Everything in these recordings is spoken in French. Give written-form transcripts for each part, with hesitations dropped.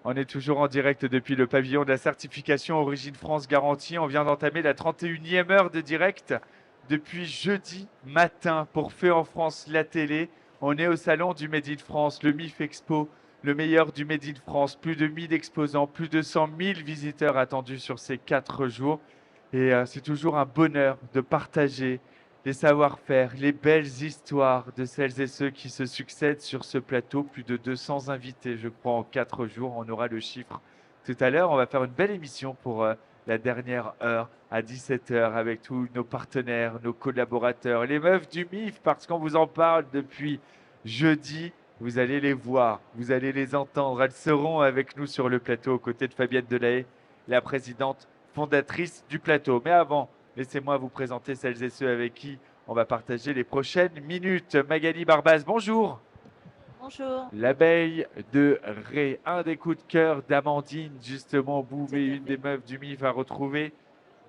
On est toujours en direct depuis le pavillon de la certification Origine France Garantie. On vient d'entamer la 31e heure de direct depuis jeudi matin pour Fait en France la télé. On est au salon du Made in France, le MIF Expo, le meilleur du Made in France. Plus de 1000 exposants, plus de 100 000 visiteurs attendus sur ces 4 jours. Et c'est toujours un bonheur de partager les savoir-faire, les belles histoires de celles et ceux qui se succèdent sur ce plateau. Plus de 200 invités, je crois, en 4 jours. On aura le chiffre tout à l'heure. On va faire une belle émission pour la dernière heure à 17 heures avec tous nos partenaires, nos collaborateurs, les meufs du MIF, parce qu'on vous en parle depuis jeudi. Vous allez les voir, vous allez les entendre. Elles seront avec nous sur le plateau aux côtés de Fabienne Delahaye, la présidente fondatrice du plateau. Mais avant, laissez-moi vous présenter celles et ceux avec qui on va partager les prochaines minutes. Magali Barbaz, bonjour. Bonjour. L'abeille de Ré, un des coups de cœur d'Amandine, justement, Bouvet, une des meufs du MIF, à retrouver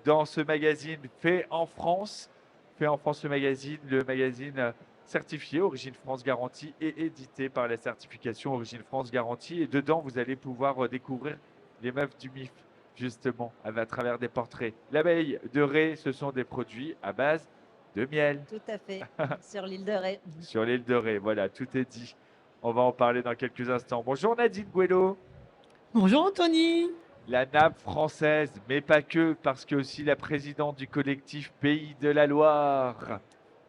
dans ce magazine Fait en France. Fait en France, le magazine certifié Origine France Garantie et édité par la certification Origine France Garantie. Et dedans, vous allez pouvoir découvrir les meufs du MIF, justement, à travers des portraits. L'abeille de Ré, ce sont des produits à base de miel. Tout à fait, sur l'île de Ré. Sur l'île de Ré, voilà, tout est dit. On va en parler dans quelques instants. Bonjour Nadine Guello. Bonjour Anthony. La nappe française, mais pas que, parce que aussi la présidente du collectif Pays de la Loire.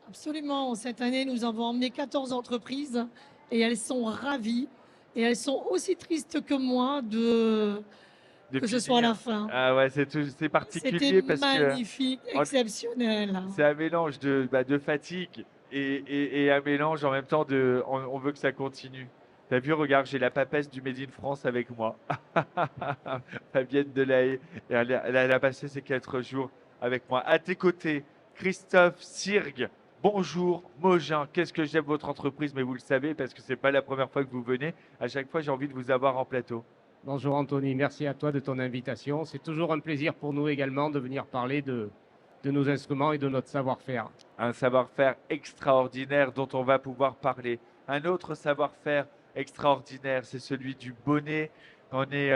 Absolument, cette année nous avons emmené 14 entreprises et elles sont ravies et elles sont aussi tristes que moi que ce soit à la fin. Ah ouais, c'est particulier C'était parce que magnifique, exceptionnel. c'est un mélange de fatigue et un mélange en même temps on veut que ça continue. T'as vu, regarde, j'ai la papesse du Made in France avec moi. Fabienne Delahaye. Et elle a passé ces 4 jours avec moi. À tes côtés, Christophe Sirgue. Bonjour, Mogin. Qu'est-ce que j'aime votre entreprise, mais vous le savez parce que c'est pas la première fois que vous venez. À chaque fois, j'ai envie de vous avoir en plateau. Bonjour Anthony, merci à toi de ton invitation. C'est toujours un plaisir pour nous également de venir parler de nos instruments et de notre savoir-faire. Un savoir-faire extraordinaire dont on va pouvoir parler. Un autre savoir-faire extraordinaire, c'est celui du bonnet. On est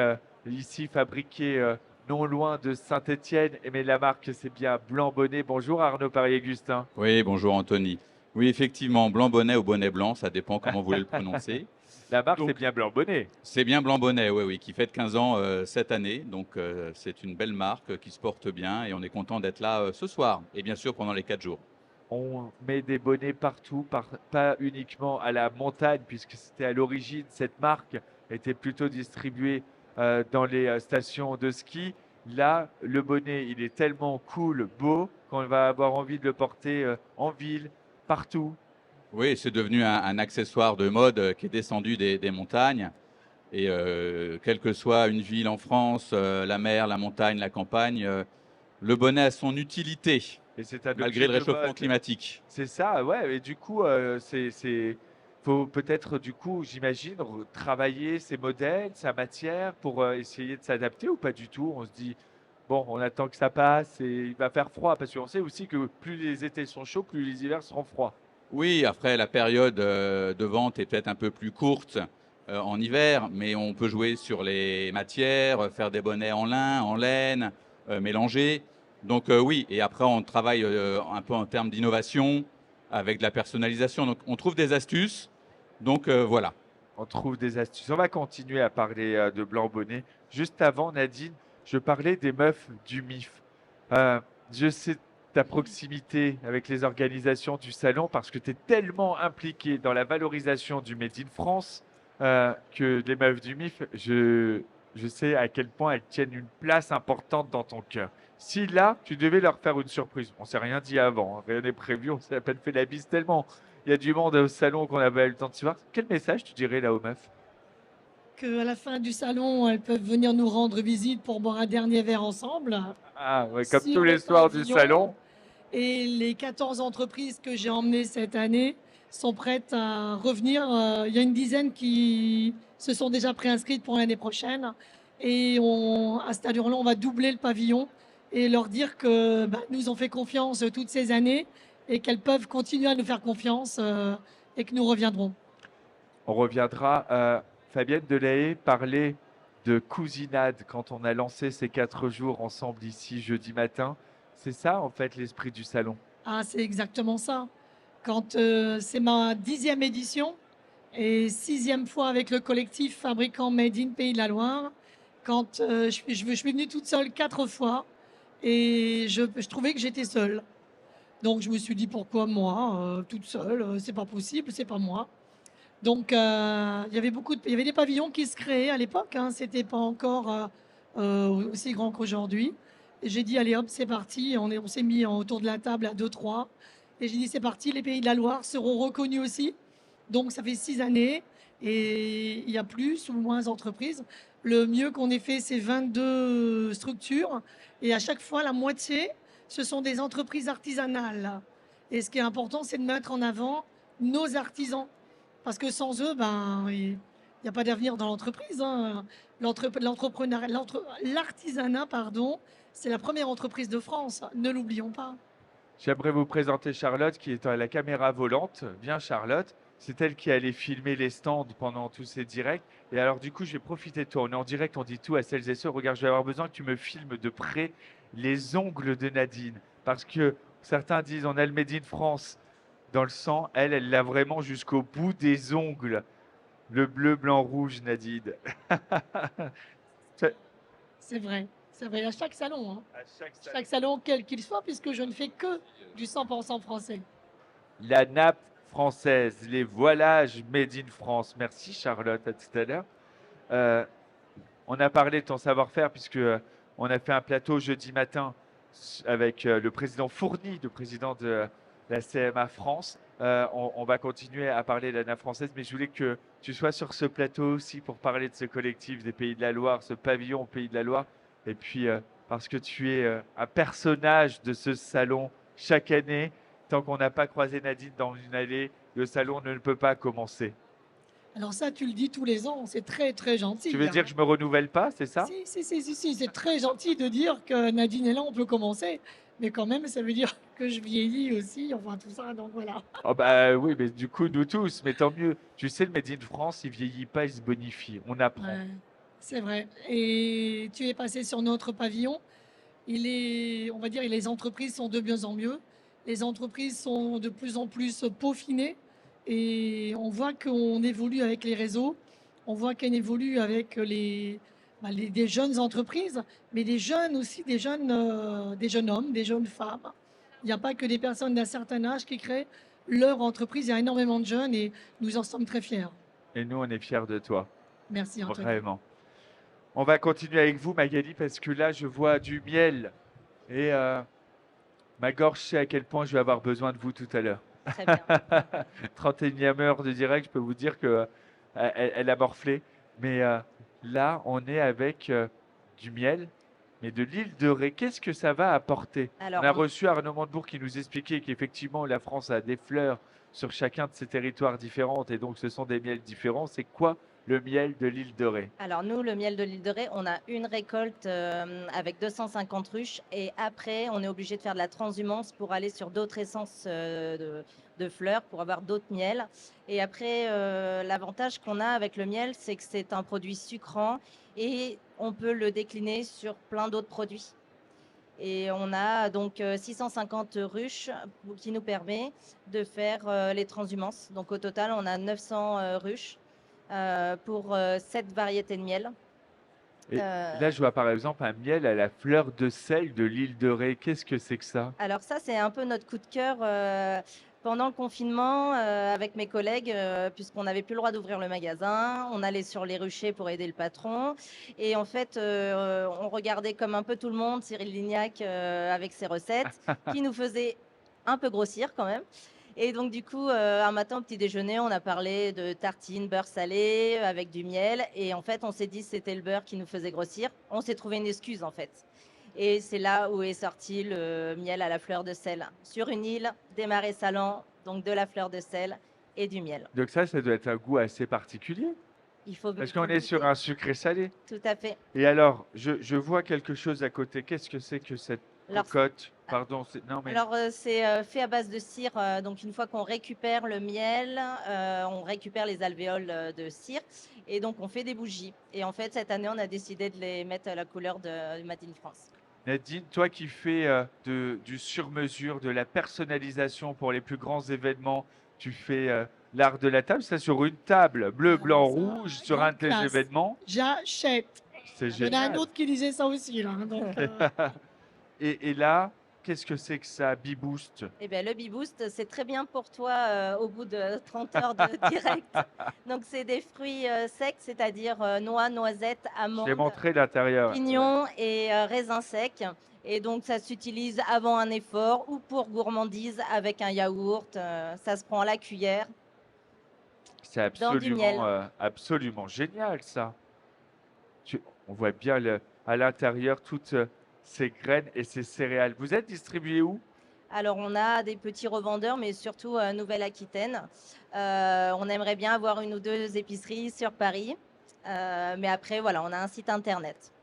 ici fabriqué non loin de Saint-Étienne, mais la marque c'est bien Blanc Bonnet. Bonjour Arnaud Paris-Augustin. Oui, bonjour Anthony. Oui, effectivement, blanc bonnet ou bonnet blanc, ça dépend comment vous voulez le prononcer. La marque Donc, c'est bien Blanc Bonnet. C'est bien blanc bonnet, oui, oui, qui fête 15 ans cette année. Donc c'est une belle marque qui se porte bien et on est content d'être là ce soir et bien sûr pendant les 4 jours. On met des bonnets partout, pas uniquement à la montagne, puisque c'était à l'origine, cette marque était plutôt distribuée dans les stations de ski. Là, le bonnet, il est tellement cool, beau, qu'on va avoir envie de le porter en ville, partout. Oui, c'est devenu un accessoire de mode qui est descendu des montagnes. Et quelle que soit une ville en France, la mer, la montagne, la campagne, le bonnet a son utilité. Et c'est un Malgré le objet de réchauffement mode. climatique. C'est ça, ouais. Et du coup, faut peut-être, du coup, j'imagine, travailler ses modèles, sa matière pour essayer de s'adapter ou pas du tout. On se dit, bon, on attend que ça passe et il va faire froid parce qu'on sait aussi que plus les étés sont chauds, plus les hivers seront froids. Oui, après la période de vente est peut-être un peu plus courte en hiver, mais on peut jouer sur les matières, faire des bonnets en lin, en laine, mélangés. Donc oui, et après on travaille un peu en termes d'innovation avec de la personnalisation. Donc on trouve des astuces. Donc voilà. On trouve des astuces. On va continuer à parler de Blanc Bonnet. Juste avant, Nadine, je parlais des meufs du MIF. Euh, je sais ta proximité avec les organisations du salon parce que tu es tellement impliqué dans la valorisation du Made in France que les meufs du MIF, je sais à quel point elles tiennent une place importante dans ton cœur. Si là, tu devais leur faire une surprise, on s'est rien dit avant, hein, rien n'est prévu, on s'est à peine fait la bise tellement il y a du monde au salon qu'on n'a pas eu le temps de se voir. Quel message tu dirais là aux meufs? Qu'à la fin du salon, elles peuvent venir nous rendre visite pour boire un dernier verre ensemble. Ah, ouais, comme Sur tous le les soirs du pavillon. salon. Et les 14 entreprises que j'ai emmenées cette année sont prêtes à revenir. Il y a une dizaine qui se sont déjà préinscrites pour l'année prochaine. Et à cet allure-là, on va doubler le pavillon et leur dire que nous ont fait confiance toutes ces années et qu'elles peuvent continuer à nous faire confiance et que nous reviendrons. On reviendra. Fabienne Delahaye parlait de cousinade quand on a lancé ces 4 jours ensemble ici jeudi matin. C'est ça, en fait, l'esprit du salon. Ah, c'est exactement ça. Quand c'est ma 10e édition et 6e fois avec le collectif Fabricants Made in Pays de la Loire, quand je suis venue toute seule 4 fois et je trouvais que j'étais seule. Donc je me suis dit pourquoi moi, toute seule, c'est pas possible, c'est pas moi. Donc il y avait des pavillons qui se créaient à l'époque, hein, c'était pas encore aussi grand qu'aujourd'hui. Et j'ai dit allez hop, c'est parti, on s'est mis autour de la table à 2-3. Et j'ai dit c'est parti, les Pays de la Loire seront reconnus aussi. Donc ça fait 6 années et il y a plus ou moins d'entreprises. Le mieux qu'on ait fait, c'est 22 structures et à chaque fois la moitié, ce sont des entreprises artisanales. Et ce qui est important, c'est de mettre en avant nos artisans. Parce que sans eux, ben, il n'y a pas d'avenir dans l'entreprise, hein. L'artisanat, pardon, c'est la première entreprise de France, ne l'oublions pas. J'aimerais vous présenter Charlotte qui est à la caméra volante. Viens Charlotte, c'est elle qui allait filmer les stands pendant tous ces directs. Et alors du coup, je vais profiter de toi. On est en direct, on dit tout à celles et ceux. Regarde, je vais avoir besoin que tu me filmes de près les ongles de Nadine. Parce que certains disent on a le Made in France dans le sang. Elle l'a vraiment jusqu'au bout des ongles. Le bleu, blanc, rouge, Nadine. C'est vrai, c'est vrai, à chaque salon, hein. À chaque salon. Chaque salon, quel qu'il soit, puisque je ne fais que du 100% français. La nappe française, les voilages made in France. Merci Charlotte, à tout à l'heure. On a parlé de ton savoir-faire puisque on a fait un plateau jeudi matin avec le président Fourny, le président de la CMA France. On va continuer à parler de la nappe française, mais je voulais que tu sois sur ce plateau aussi pour parler de ce collectif des Pays de la Loire, ce pavillon Pays de la Loire. Et puis, parce que tu es un personnage de ce salon chaque année, tant qu'on n'a pas croisé Nadine dans une allée, le salon ne peut pas commencer. Alors ça, tu le dis tous les ans, c'est très très gentil, Tu veux hein. dire que je me renouvelle pas, c'est ça? Si, c'est très gentil de dire que Nadine est là, on peut commencer. Mais quand même, ça veut dire que je vieillis aussi, enfin tout ça, donc voilà. Oh bah oui, mais du coup, nous tous, mais tant mieux. Tu sais, le Made in France, il vieillit pas, il se bonifie. On apprend. Ouais, c'est vrai. Et tu es passé sur notre pavillon. On va dire, les entreprises sont de mieux en mieux. Les entreprises sont de plus en plus peaufinées. Et on voit qu'on évolue avec les réseaux. On voit qu'on évolue avec des jeunes entreprises, mais des jeunes aussi, des jeunes hommes, des jeunes femmes. Il n'y a pas que des personnes d'un certain âge qui créent leur entreprise. Il y a énormément de jeunes et nous en sommes très fiers. Et nous, on est fiers de toi, Merci Antoine. vraiment. On va continuer avec vous, Magali, parce que là, je vois du miel. Et ma gorge sait à quel point je vais avoir besoin de vous tout à l'heure. Très bien. 31e heure de direct, je peux vous dire que elle a morflé. Mais là, on est avec du miel, mais de l'île de Ré. Qu'est-ce que ça va apporter? Alors, On a reçu Arnaud Montebourg qui nous expliquait qu'effectivement, la France a des fleurs sur chacun de ses territoires différents, et donc ce sont des miels différents. C'est quoi le miel de l'île de Ré? Alors nous, le miel de l'île de Ré, on a une récolte avec 250 ruches et après, on est obligé de faire de la transhumance pour aller sur d'autres essences de fleurs pour avoir d'autres miels. Et après, l'avantage qu'on a avec le miel, c'est que c'est un produit sucrant et on peut le décliner sur plein d'autres produits. Et on a donc 650 ruches qui nous permet de faire les transhumances. Donc au total, on a 900 ruches. Pour 7 variétés de miel. Et là, je vois par exemple un miel à la fleur de sel de l'île de Ré. Qu'est-ce que c'est que ça? Alors ça, c'est un peu notre coup de cœur pendant le confinement avec mes collègues, puisqu'on n'avait plus le droit d'ouvrir le magasin. On allait sur les ruchers pour aider le patron. Et en fait, on regardait comme un peu tout le monde Cyril Lignac avec ses recettes, qui nous faisait un peu grossir quand même. Et donc, du coup, un matin au petit déjeuner, on a parlé de tartines beurre salé avec du miel. Et en fait, on s'est dit que c'était le beurre qui nous faisait grossir. On s'est trouvé une excuse, en fait. Et c'est là où est sorti le miel à la fleur de sel. Sur une île, des marais salants, donc de la fleur de sel et du miel. Donc ça doit être un goût assez particulier. Il faut Parce qu'on est sur un sucré salé. Tout à fait. Et alors, je vois quelque chose à côté. Qu'est-ce que c'est que cette Alors, cocotte, pardon. Non, mais Alors, c'est fait à base de cire. Donc, une fois qu'on récupère le miel, on récupère les alvéoles de cire. Et donc, on fait des bougies. Et en fait, cette année, on a décidé de les mettre à la couleur de Made in France. Nadine, toi qui fais du sur-mesure, de la personnalisation pour les plus grands événements, tu fais l'art de la table, ça sur une table, bleu, Alors blanc, ça, rouge, sur un grande tel classe. événement. J'achète. C'est Il y en a un génial. autre qui disait ça aussi, là, hein, donc, Et là, qu'est-ce que c'est que ça, Beboost? Eh bien, le Beboost, c'est très bien pour toi au bout de 30 heures de direct. Donc, c'est des fruits secs, c'est-à-dire noix, noisettes, Je l'ai amandes, montré l'intérieur. pignons et raisins secs. Et donc, ça s'utilise avant un effort ou pour gourmandise avec un yaourt. Ça se prend à la cuillère C'est dans du miel. absolument génial, ça. On voit bien à l'intérieur toutes ces graines et ces céréales. Vous êtes distribué où? Alors, on a des petits revendeurs, mais surtout Nouvelle-Aquitaine. On aimerait bien avoir une ou deux épiceries sur Paris. Mais après, voilà, on a un site internet.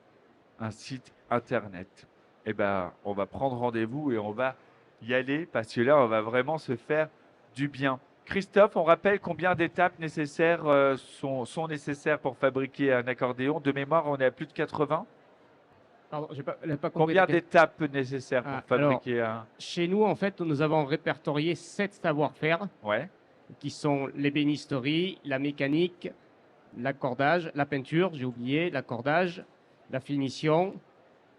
Un site internet. Eh ben, on va prendre rendez-vous et on va y aller parce que là, on va vraiment se faire du bien. Christophe, on rappelle combien d'étapes nécessaires sont nécessaires pour fabriquer un accordéon. De mémoire, on est à plus de 80. Pardon, j'ai pas compris. Combien la question. d'étapes nécessaires pour Ah, fabriquer un... Chez nous, en fait, nous avons répertorié 7 savoir-faire Ouais, qui sont l'ébénisterie, la mécanique, l'accordage, la peinture, j'ai oublié, l'accordage, la finition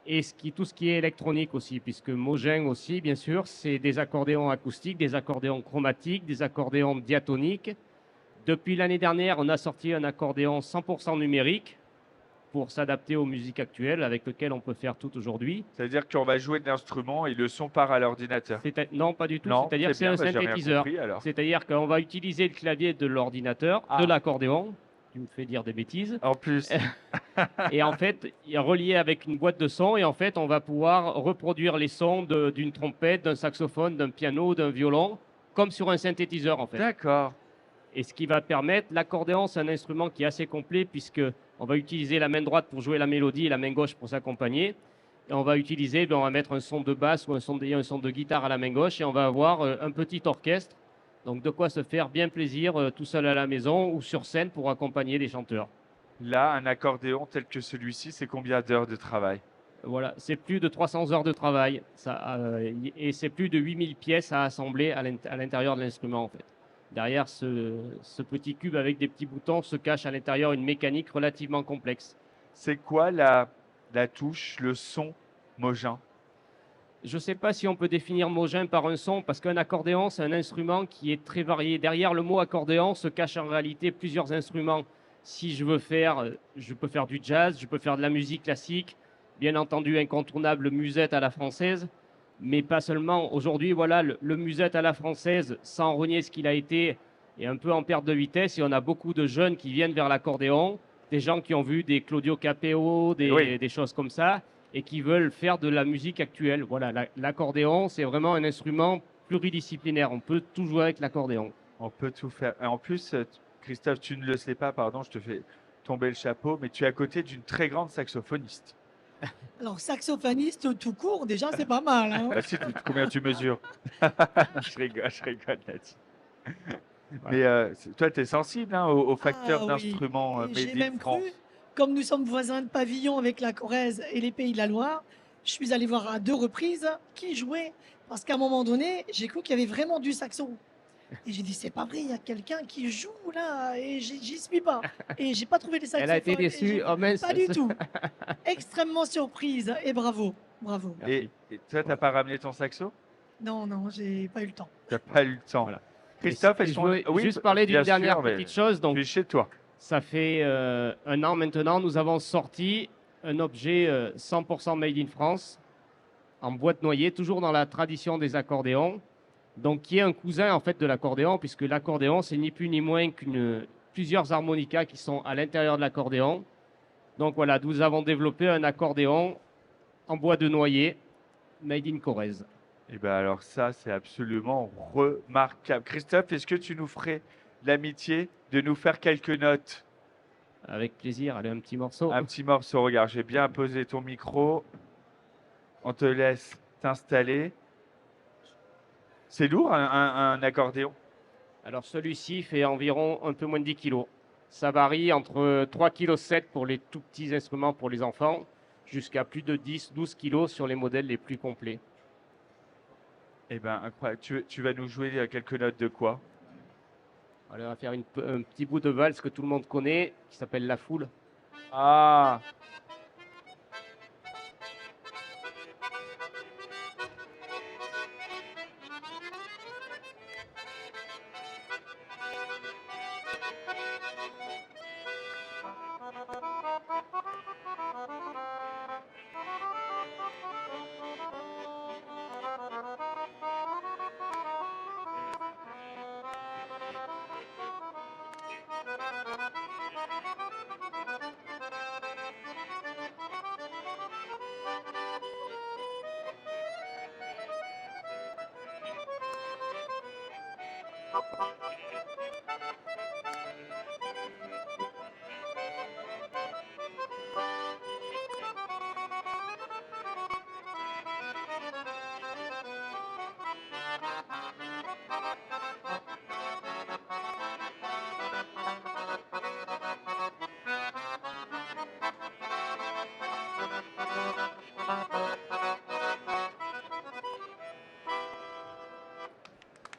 et tout ce qui est électronique aussi, puisque Mogin aussi, bien sûr, c'est des accordéons acoustiques, des accordéons chromatiques, des accordéons diatoniques. Depuis l'année dernière, on a sorti un accordéon 100% numérique pour s'adapter aux musiques actuelles avec lequel on peut faire tout aujourd'hui. c'est-à-dire qu'on va jouer de l'instrument et le son part à l'ordinateur. Non, pas du tout. Non, C'est-à-dire que c'est bien, un bah, j'ai rien synthétiseur. compris, alors. C'est-à-dire qu'on va utiliser le clavier de l'ordinateur, Ah. de l'accordéon. Tu me fais dire des bêtises. En plus, Et en fait, il est relié avec une boîte de son. Et en fait, on va pouvoir reproduire les sons d'une trompette, d'un saxophone, d'un piano, d'un violon, comme sur un synthétiseur en fait. d'accord. Et ce qui va permettre, l'accordéon, c'est un instrument qui est assez complet puisque on va utiliser la main droite pour jouer la mélodie et la main gauche pour s'accompagner. Et on va utiliser, on va mettre un son de basse ou un son de guitare à la main gauche et on va avoir un petit orchestre. Donc de quoi se faire bien plaisir tout seul à la maison ou sur scène pour accompagner des chanteurs. Là, un accordéon tel que celui-ci, c'est combien d'heures de travail? Voilà, c'est plus de 300 heures de travail et c'est plus de 8000 pièces à assembler à l'intérieur de l'instrument en fait. Derrière ce petit cube avec des petits boutons se cache à l'intérieur une mécanique relativement complexe. C'est quoi la touche, le son Mogin? Je ne sais pas si on peut définir Mogin par un son, parce qu'un accordéon, c'est un instrument qui est très varié. Derrière le mot accordéon se cachent en réalité plusieurs instruments. Si je veux faire, je peux faire du jazz, je peux faire de la musique classique, bien entendu incontournable musette à la française, mais pas seulement. Aujourd'hui, voilà, le musette à la française, sans renier ce qu'il a été, est un peu en perte de vitesse et on a beaucoup de jeunes qui viennent vers l'accordéon, des gens qui ont vu des Claudio Capeo, des choses comme ça, et qui veulent faire de la musique actuelle. Voilà, l'accordéon, c'est vraiment un instrument pluridisciplinaire. On peut tout jouer avec l'accordéon. On peut tout faire. Et en plus, Christophe, tu ne le sais pas, pardon, je te fais tomber le chapeau, mais tu es à côté d'une très grande saxophoniste. alors, saxophoniste tout court, déjà, c'est pas mal, hein. Ah, si, combien tu mesures? Je rigole, Nadine. Mais toi, tu es sensible hein, au facteur Ah oui. d'instruments Et j'ai made in même France. cru, comme nous sommes voisins de pavillon avec la Corrèze et les Pays de la Loire, je suis allé voir à 2 reprises qui jouait. Parce qu'à un moment donné, j'ai cru qu'il y avait vraiment du saxo. Et j'ai dit, c'est pas vrai, il y a quelqu'un qui joue là, et j'y suis pas. Et j'ai pas trouvé les saxophones. Elle a été et déçue. Oh, mince. Pas du tout. Extrêmement surprise, et bravo, bravo. Et toi, tu n'as pas ramené ton saxo? Non, non, j'ai pas eu le temps. Tu n'as pas eu le temps. Voilà. Christophe, Et est-ce je qu'on... veux Oui, juste parler bien d'une dernière sûr, mais petite chose. Donc, je suis chez toi. ça fait 1 an maintenant, nous avons sorti un objet 100% made in France, en boîte noyée, toujours dans la tradition des accordéons, donc qui est un cousin en fait de l'accordéon, puisque l'accordéon, c'est ni plus ni moins plusieurs harmonicas qui sont à l'intérieur de l'accordéon. Donc voilà, nous avons développé un accordéon en bois de noyer, made in Corrèze. Et bien alors ça, c'est absolument remarquable. Christophe, est-ce que tu nous ferais l'amitié de nous faire quelques notes? Avec plaisir, allez, un petit morceau. Un petit morceau, regarde, j'ai bien posé ton micro. On te laisse t'installer. C'est lourd un accordéon? Alors celui-ci fait environ un peu moins de 10 kg. Ça varie entre 3,7 kg pour les tout petits instruments pour les enfants, jusqu'à plus de 10-12 kg sur les modèles les plus complets. Eh ben, incroyable. Tu vas nous jouer quelques notes de quoi? Alors, on va faire un petit bout de valse que tout le monde connaît, qui s'appelle La Foule. Ah,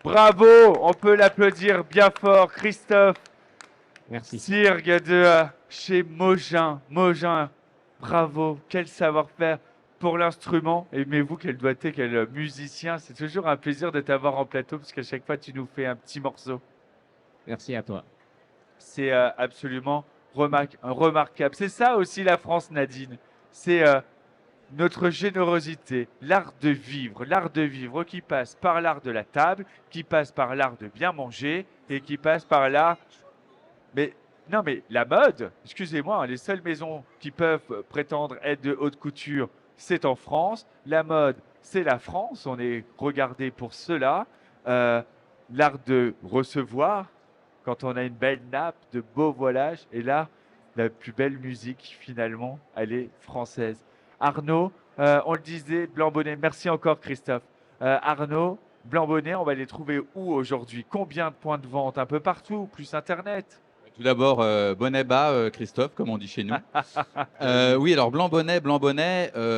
bravo, on peut l'applaudir bien fort, Christophe Merci. Sirgue de chez Mogin. Mogin, bravo, quel savoir-faire pour l'instrument. Et mais vous, quel doigté, quel musicien. C'est toujours un plaisir de t'avoir en plateau parce qu'à chaque fois, tu nous fais un petit morceau. Merci à toi. C'est absolument remarquable. C'est ça aussi la France, Nadine. C'est notre générosité, l'art de vivre qui passe par l'art de la table, qui passe par l'art de bien manger et qui passe par l'art. Mais non, mais la mode, excusez-moi, hein, les seules maisons qui peuvent prétendre être de haute couture, c'est en France. La mode, c'est la France. On est regardé pour cela. Euh, L'art de recevoir, quand on a une belle nappe, de beaux voilages. Et là, la plus belle musique, finalement, elle est française. Arnaud, on le disait, Blanc-Bonnet. Merci encore, Christophe. Arnaud, Blanc-Bonnet, on va les trouver où aujourd'hui? Combien de points de vente? Un peu partout, plus Internet. Tout d'abord, bonnet bas, Christophe, comme on dit chez nous. Oui, alors blanc bonnet.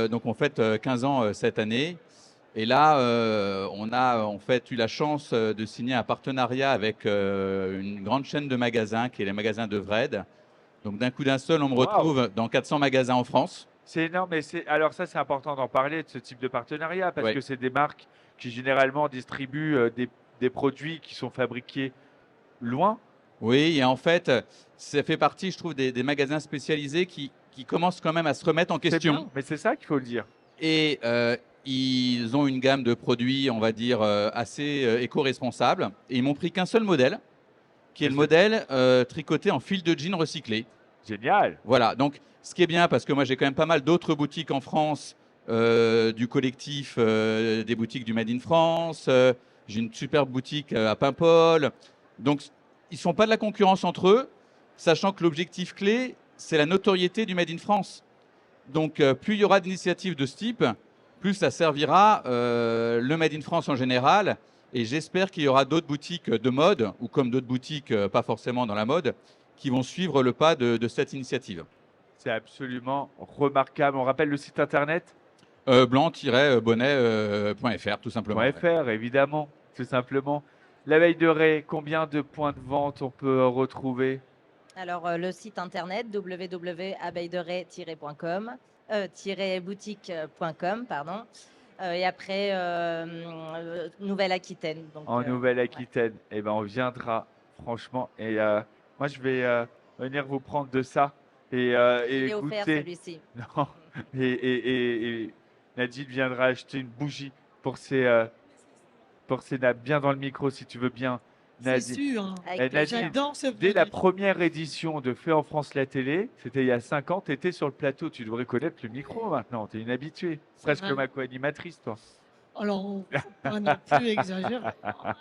Donc on fête 15 ans cette année. Et là, on a en fait eu la chance de signer un partenariat avec une grande chaîne de magasins qui est les magasins de Vred. Donc d'un coup d'un seul, on me Waouh. retrouve dans 400 magasins en France. C'est énorme, mais alors ça, c'est important d'en parler de ce type de partenariat parce Ouais. que c'est des marques qui généralement distribuent des produits qui sont fabriqués loin. Oui, et en fait, ça fait partie, je trouve, des magasins spécialisés qui commencent quand même à se remettre en C'est question. bien, mais c'est ça qu'il faut le dire. Et ils ont une gamme de produits, on va dire, assez éco-responsables. Et ils m'ont pris qu'un seul modèle, qui est le modèle tricoté en fil de jean recyclé. Génial. Voilà, donc ce qui est bien, parce que moi j'ai quand même pas mal d'autres boutiques en France, du collectif des boutiques du Made in France. J'ai une superbe boutique à Paimpol. Donc ils ne sont pas de la concurrence entre eux, sachant que l'objectif clé, c'est la notoriété du Made in France. Donc plus il y aura d'initiatives de ce type, plus ça servira le Made in France en général. Et j'espère qu'il y aura d'autres boutiques de mode, ou comme d'autres boutiques pas forcément dans la mode, qui vont suivre le pas de cette initiative. C'est absolument remarquable. On rappelle le site internet Blanc-bonnet.fr, tout simplement. Ouais. .fr, évidemment, tout simplement. L'abeille de Ré, combien de points de vente on peut retrouver? Alors, le site internet www.abeillederay-.com, boutique.com, pardon. Et après, Nouvelle-Aquitaine. Donc, En Nouvelle-Aquitaine. Eh ben, on viendra, franchement. Et moi, je vais venir vous prendre de ça et il est offert goûter. celui-ci. Non. Et Nadine viendra acheter une bougie pour ses nappes. Bien dans le micro, si tu veux bien, C'est Nadine. sûr. Hein. Avec Nadine, plaisir. J'adore ce Dès la produit. première édition de Fait en France la télé, c'était il y a 5 ans, tu étais sur le plateau. Tu devrais connaître le micro maintenant. Tu es une habituée. Presque vrai. ma co-animatrice, toi. Alors, faut pas non plus exagérer.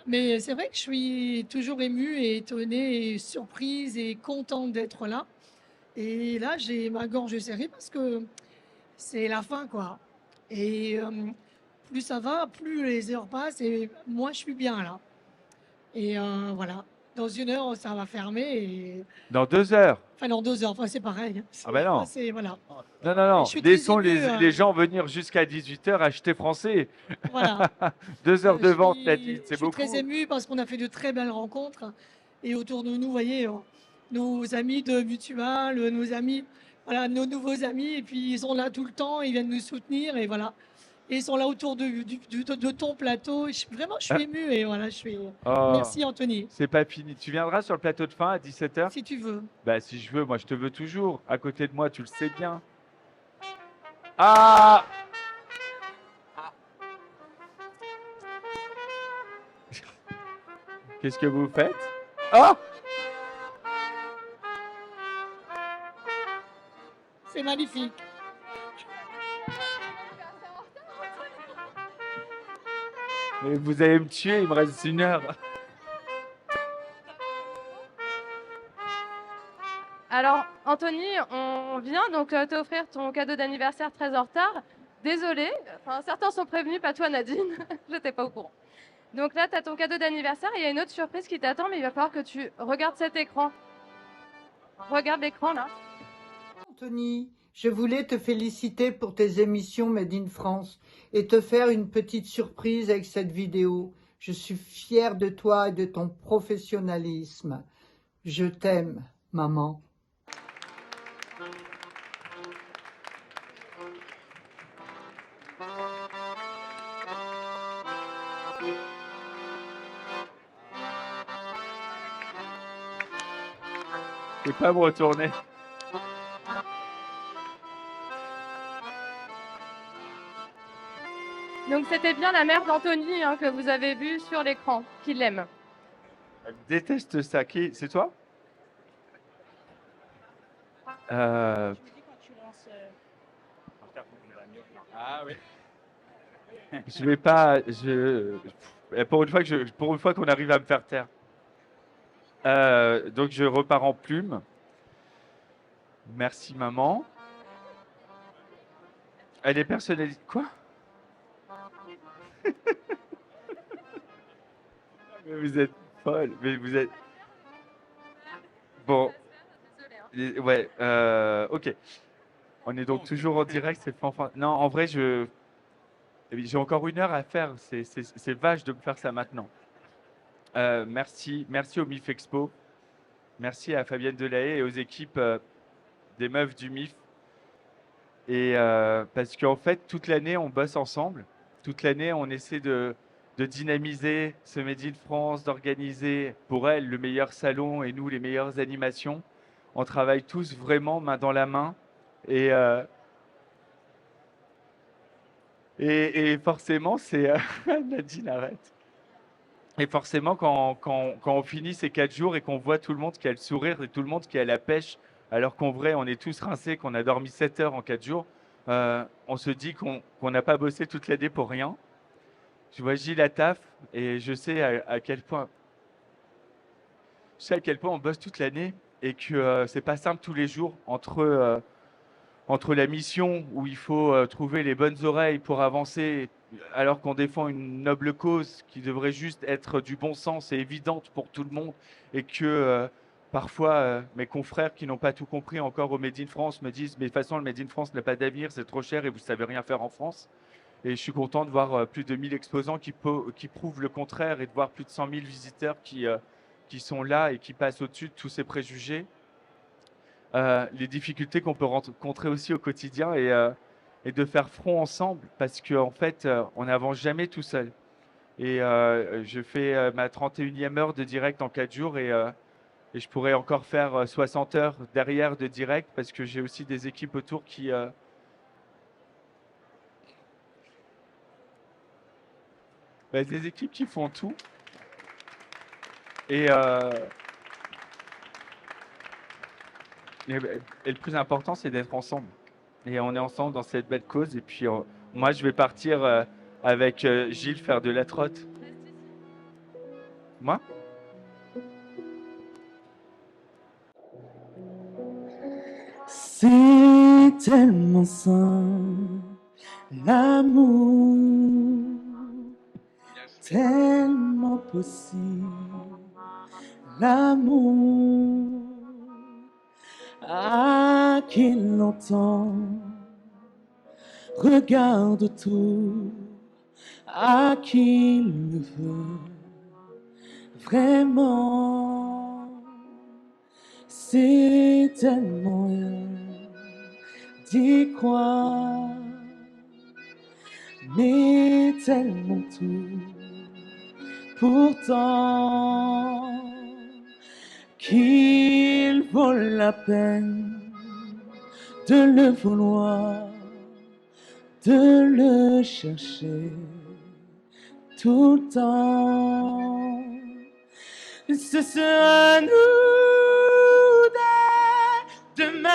Mais c'est vrai que je suis toujours émue et étonnée et surprise et contente d'être là. Et là, j'ai ma gorge serrée parce que c'est la fin, quoi. Et plus ça va, plus les heures passent et moins je suis bien là. Et voilà, dans 1 heure, ça va fermer. Et... Dans 2 heures. Enfin, dans 2 heures, enfin, c'est pareil. Ah ben non. Voilà. Non, non, Et non. je suis très Laissons émue. les gens venir jusqu'à 18 heures acheter français. Voilà. 2 heures de Je vente, t'as suis, dit, je c'est suis très beaucoup. émue parce qu'on a fait de très belles rencontres. Et autour de nous, vous voyez, nos amis de Mutual, nos amis, voilà, nos nouveaux amis. Et puis, ils sont là tout le temps, ils viennent nous soutenir. Et voilà. Et ils sont là autour de ton plateau. Vraiment, je suis émue. Et voilà, je suis. Oh, Merci, Anthony, c'est pas fini. Tu viendras sur le plateau de fin à 17 heures? si tu veux. Bah, si je veux, moi je te veux toujours. À côté de moi, tu le sais bien. Ah! Qu'est-ce que vous faites? Oh! C'est magnifique. Mais vous allez me tuer, il me reste 1 heure. Alors, Anthony, on vient donc t'offrir ton cadeau d'anniversaire très en retard. Désolé, enfin, certains sont prévenus, pas toi Nadine, je n'étais pas au courant. Donc là, tu as ton cadeau d'anniversaire et il y a une autre surprise qui t'attend, mais il va falloir que tu regardes cet écran. Regarde l'écran là. Anthony, je voulais te féliciter pour tes émissions Made in France et te faire une petite surprise avec cette vidéo. Je suis fière de toi et de ton professionnalisme. Je t'aime, maman. Je peux pas me retourner. Donc c'était bien la mère d'Anthony hein, que vous avez vue sur l'écran, qui l'aime. Elle déteste ça. C'est toi? Ah oui. Je vais pas. Pour une fois qu'on arrive à me faire taire. Donc je repars en plume. Merci maman. Elle est personnalisée. Quoi? Mais vous êtes folle. Mais vous êtes. Bon. Ouais. Ok. On est donc toujours en direct. C'est fanfare. Non, en vrai, j'ai encore 1 heure à faire. C'est vache de me faire ça maintenant. Merci au MIF Expo. Merci à Fabienne Delahaye et aux équipes des meufs du MIF. Et parce qu'en fait, toute l'année, on bosse ensemble. Toute l'année, on essaie de dynamiser ce Made in France, d'organiser pour elles le meilleur salon et nous les meilleures animations. On travaille tous vraiment main dans la main. Et forcément, c'est... Nadine, arrête. Et forcément, quand on finit ces 4 jours et qu'on voit tout le monde qui a le sourire et tout le monde qui a la pêche, alors qu'en vrai, on est tous rincés, qu'on a dormi 7 heures en 4 jours, on se dit qu'on n'a pas bossé toute l'année pour rien. Je vois Gilles à taf et je sais à quel point on bosse toute l'année et que c'est pas simple tous les jours entre la mission où il faut trouver les bonnes oreilles pour avancer alors qu'on défend une noble cause qui devrait juste être du bon sens et évidente pour tout le monde et que parfois mes confrères qui n'ont pas tout compris encore au Made in France me disent mais de toute façon le Made in France n'a pas d'avenir, c'est trop cher et vous ne savez rien faire en France. Et je suis content de voir plus de 1000 exposants qui prouvent le contraire et de voir plus de 100 000 visiteurs qui sont là et qui passent au-dessus de tous ces préjugés. Les difficultés qu'on peut rencontrer aussi au quotidien et de faire front ensemble parce qu'en fait, on n'avance jamais tout seul. Et je fais ma 31e heure de direct en 4 jours et je pourrais encore faire 60 heures derrière de direct parce que j'ai aussi des équipes autour qui... des équipes qui font tout. Et le plus important, c'est d'être ensemble. Et on est ensemble dans cette belle cause. Et puis, moi, je vais partir avec Gilles faire de la trotte. Moi? C'est tellement sain, l'amour. tellement possible. L'amour, à qui l'entend, regarde tout, à qui le veut vraiment. C'est tellement rien d'y croire, mais tellement tout. Pourtant, qu'il vaut la peine de le vouloir, de le chercher tout le temps. Ce sera nous demain,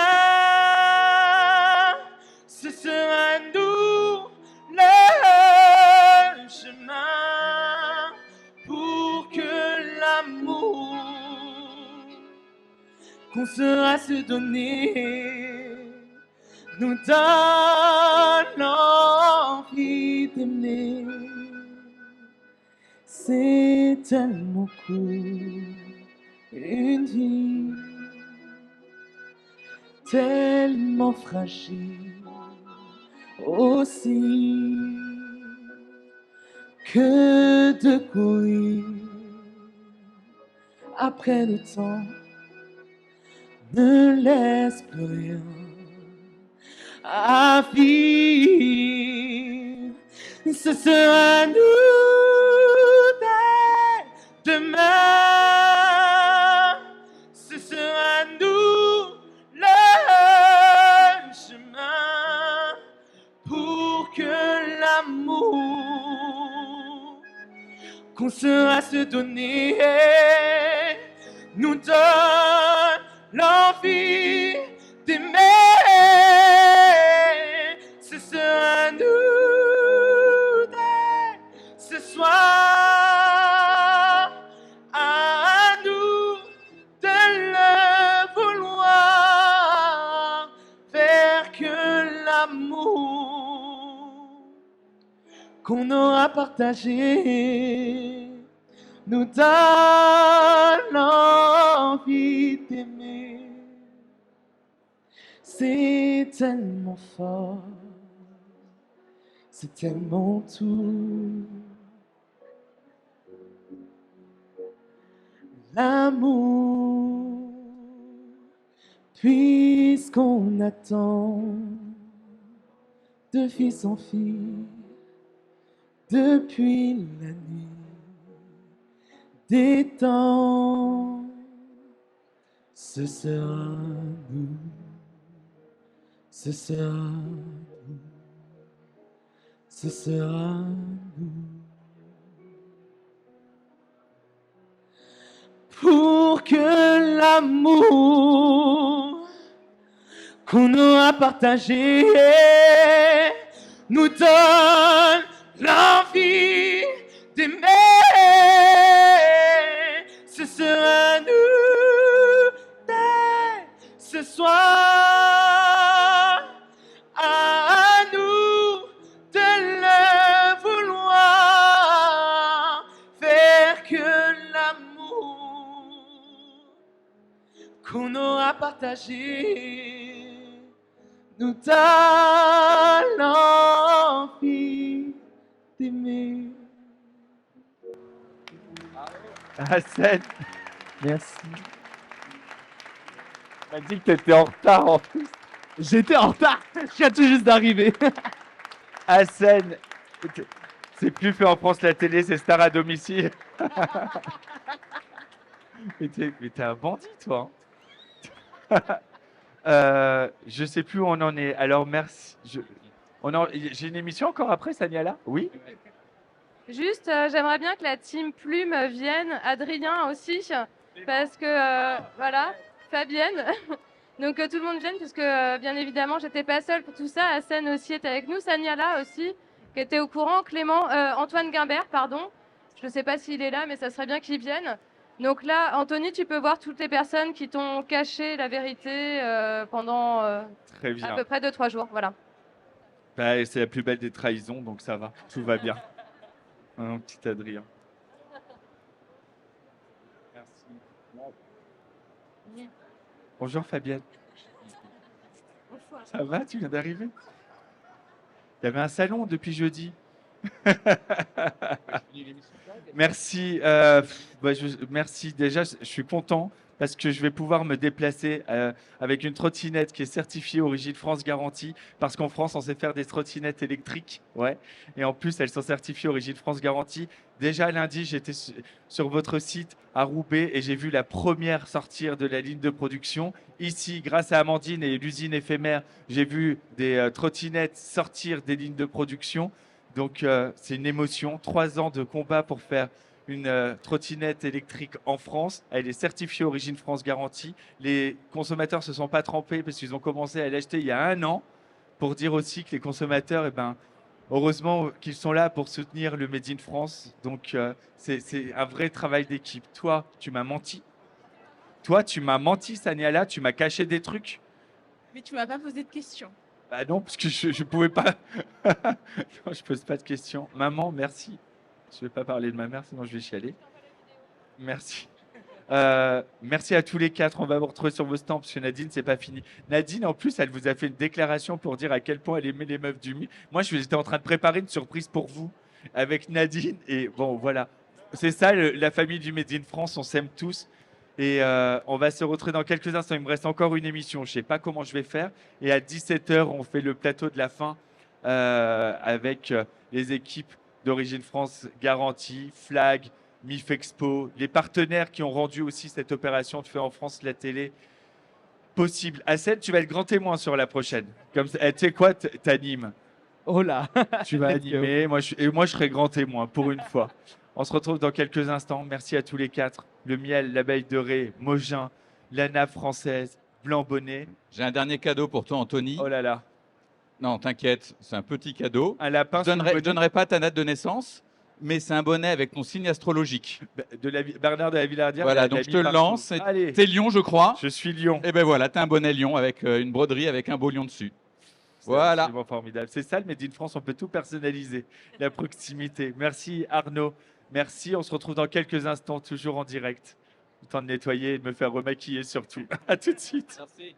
ce sera nous le chemin pour que l'amour qu'on sera se donner nous donne envie d'aimer. C'est tellement cool, une vie tellement fragile aussi, que de courir après le temps ne laisse plus rien à vivre. Ce sera nous demain, ce sera nous le chemin pour que l'amour qu'on sera se donner nous donne l'envie d'aimer. Ce sera nous dès ce soir, à nous de le vouloir, faire que l'amour qu'on aura partagé nous donne envie d'aimer. C'est tellement fort, c'est tellement tout. L'amour, puisqu'on attend de fils en fille depuis la nuit des temps, ce sera nous, ce sera nous, ce sera nous. Pour que l'amour qu'on aura partagé nous donne l'envie d'aimer. Ce sera nous dès ce soir, à nous de le vouloir, faire que l'amour qu'on aura partagé nous donne envie d'aimer. Hassen, Merci. m'a dit que tu étais en retard en plus. J'étais en retard, je viens tout juste d'arriver. Hassen, c'est plus fait en France la télé, c'est Star à domicile. Mais t'es un bandit, toi. Je sais plus où on en est. Alors merci. J'ai une émission encore après, Saniala? Oui. Juste, j'aimerais bien que la team Plume vienne, Adrien aussi, parce que, voilà, Fabienne. Donc tout le monde vienne, puisque bien évidemment, j'étais pas seule pour tout ça. Hassen aussi était avec nous, Saniala aussi, qui était au courant, Clément, Antoine Guimbert, pardon. Je ne sais pas s'il est là, mais ça serait bien qu'il vienne. Donc là, Anthony, tu peux voir toutes les personnes qui t'ont caché la vérité pendant Très bien. à peu près 2-3 jours. Voilà. Bah, c'est la plus belle des trahisons, donc ça va. Tout va bien. Un petit Adrien. Merci. Bonjour Fabienne. Ça va, tu viens d'arriver? Il y avait un salon depuis jeudi. Merci. Merci. Déjà, je suis content parce que je vais pouvoir me déplacer avec une trottinette qui est certifiée Origine France Garantie. Parce qu'en France, on sait faire des trottinettes électriques. Ouais. Et en plus, elles sont certifiées Origine France Garantie. Déjà lundi, j'étais sur votre site à Roubaix et j'ai vu la première sortir de la ligne de production. Ici, grâce à Amandine et l'usine éphémère, j'ai vu des trottinettes sortir des lignes de production. Donc, c'est une émotion. 3 ans de combat pour faire une trottinette électrique en France. Elle est certifiée Origine France Garantie. Les consommateurs ne se sont pas trompés parce qu'ils ont commencé à l'acheter il y a 1 an pour dire aussi que les consommateurs, heureusement qu'ils sont là pour soutenir le Made in France. Donc, c'est un vrai travail d'équipe. Toi, tu m'as menti. Toi, tu m'as menti, Saniala. Tu m'as caché des trucs. Mais tu m'as pas posé de questions. Bah non, parce que je pouvais pas. Non, je pose pas de questions. Maman, merci. Je vais pas parler de ma mère, sinon je vais chialer. Merci. Merci à tous les 4. On va vous retrouver sur vos stands parce que Nadine, c'est pas fini. Nadine, en plus, elle vous a fait une déclaration pour dire à quel point elle aimait les meufs du MU. Moi, j'étais en train de préparer une surprise pour vous avec Nadine. Et bon, voilà. C'est ça, la famille du Made in France. On s'aime tous. Et on va se retrouver dans quelques instants. Il me reste encore une émission. Je sais pas comment je vais faire. Et à 17h, on fait le plateau de la fin avec les équipes d'Origine France Garantie, Flag, MIF Expo, les partenaires qui ont rendu aussi cette opération de Fait en France la télé possible. Assel, tu vas être grand témoin sur la prochaine. Comme ça, tu sais quoi, t'animes. Oh là. Tu vas animer. Moi, je serai grand témoin pour une fois. On se retrouve dans quelques instants. Merci à tous les 4. Le miel, l'abeille de Ré, Mogin, la nappe française, Blanc Bonnet. J'ai un dernier cadeau pour toi, Anthony. Oh là là. Non, t'inquiète, c'est un petit cadeau. Un lapin. Je ne donnerai pas ta date de naissance, mais c'est un bonnet avec ton signe astrologique. Bernard de la Villardière. Voilà, donc je te le lance. Allez. T'es lion, je crois. Je suis lion. Et ben voilà, t'as un bonnet lion avec une broderie avec un beau lion dessus. Voilà. C'est absolument formidable. C'est ça le Made in France, on peut tout personnaliser. La proximité. Merci Arnaud. Merci. On se retrouve dans quelques instants, toujours en direct. Le temps de nettoyer et de me faire remaquiller surtout. À tout de suite. Merci.